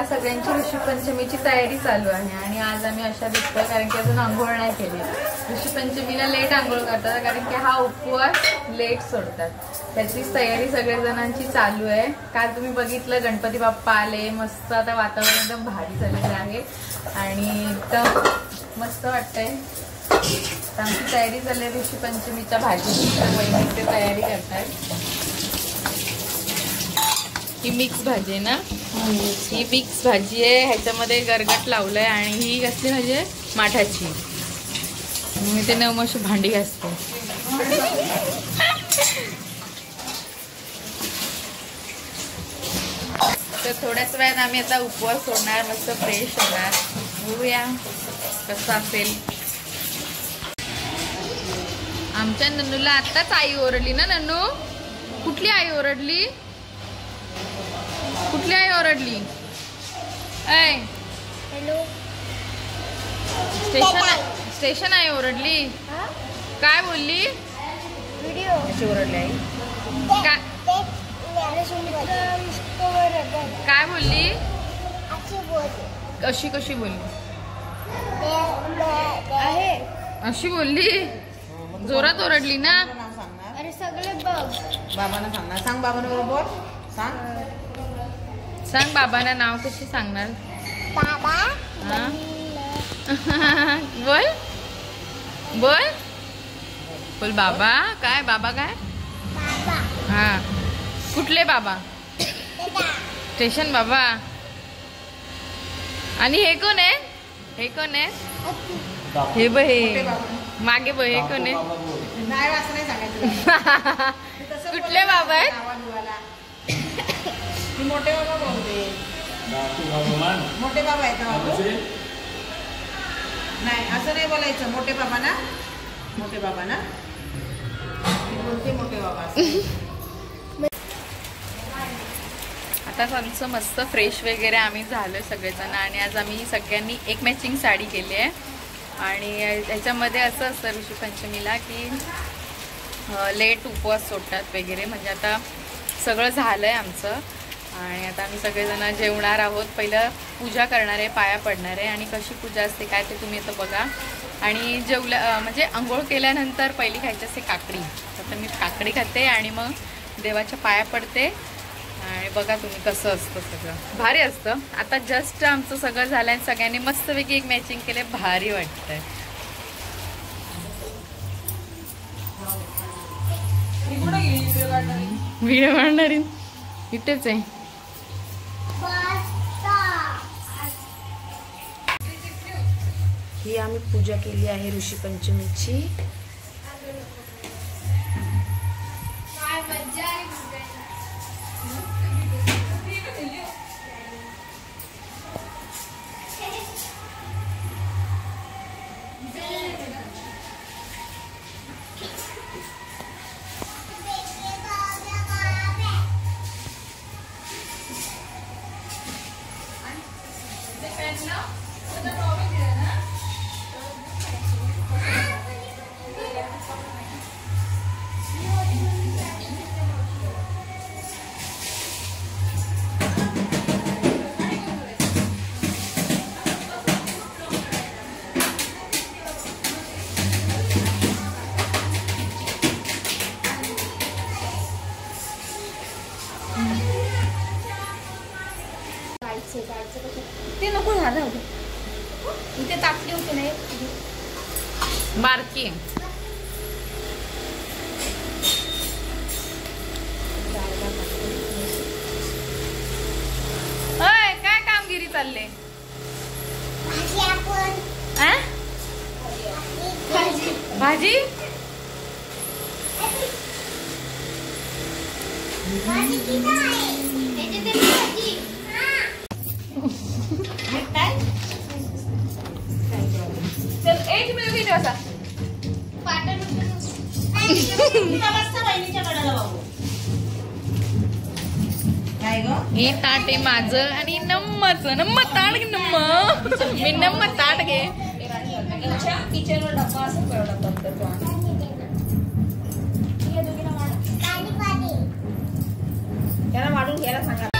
सगळ्यांची ऋषीपंचमीची तयारी चालू आहे आणि आज आम्ही अशा दिसतोय कारण की अजून आंघोळ नाही केली. ऋषीपंचमीला लेट आंघोळ करतात कारण की हा उपवास लेट सोडतात. त्याचीच तयारी सगळ्या जणांची चालू आहे. काल तुम्ही बघितलं गणपती बाप्पा आले, मस्त आता वातावरण एकदम भारी झालेलं आहे आणि एकदम मस्त वाटतंय. आमची तयारी झाली आहे ऋषीपंचमीच्या भाजीची. वहिनी ते तयारी करतात. ही मिक्स भाजी आहे ना, ही मिक्स भाजी आहे. ह्याच्यामध्ये गरगट लावलंय आणि ही कसली भाजी आहे, माठाची. मी ते नमशी भांडी घासते. तर थोड्याच वेळात आम्ही आता उपवास सोडणार, मस्त फ्रेश होणार. बघूया कसं असेल. आमच्या नन्नूला आत्ताच आई ओरडली ना. नन्नू, कुठली आई ओरडली? कुठली आई ओरडली? स्टेशन आई ओरडली. काय बोलली? व्हिडिओ कशी ओरडली आई? काय बोलली? अशी कशी बोलली? अशी बोलली. जोरात ओरडली ना. अरे सगळे बघ. बाबांना सांगणार. सांग बाबांना बरोबर. सांग सांग बाबांना नाव कशी सांगणार? बाबा. बोल बोल बोल बाबा. काय बाबा? काय बाबा? हा, कुठले बाबा? स्टेशन बाबा. आणि हे कोण आहे? हे कोण आहे? हे बघ, हे मागे बघ, हे कोण आहे? कुठले बाबा आहेत? मोठे बाबा बोलते. मोठे बाबा आहेत बाबू. नाही असं नाही बोलायचं. मोठे बाबा ना, मोठे बाबा ना बोलते. मोठे बाबा. आता आमचं मस्त फ्रेश वगैरे आम्ही झालोय सगळेजण आणि आज आम्ही सगळ्यांनी एक मॅचिंग साडी केली आहे. आणि त्याच्यामध्ये असं असतं ऋषीपंचमीला की लेट उपवास सोडतात वगैरे. म्हणजे आता सगळं झालं आहे आमचं आणि आता आम्ही सगळेजण जेवणार आहोत. पहिलं पूजा करणार आहे, पाया पडणार आहे. आणि कशी पूजा असते काय ते तुम्ही आता बघा. आणि म्हणजे आंघोळ केल्यानंतर पहिली खायची असते काकडी. आता मी काकडी खाते आणि मग देवाच्या पाया पडते. आणि बघा तुम्ही कसं असतं, सगळं भारी असतं. आता जस्ट आमचं सगळं झालं आणि सगळ्यांनी मस्तपैकी एक मॅचिंग केले, भारी वाटतंय. व्हिडिओ काढणारी इथेच आहे. ही आम्ही पूजा केली आहे ऋषीपंचमीची. ते नको झालं होतं. इथे तापली होती नाही बारकी. काय कामगिरी चालले? भाजी. चल एक मिनिट असा हे ताट आहे माझं आणि नम्माचं. नम्मा ताट घे. नम्मा मी नम्मा ताट घे. किचनवर डब्बा असं त्याला वाढून घ्यायला सांगा.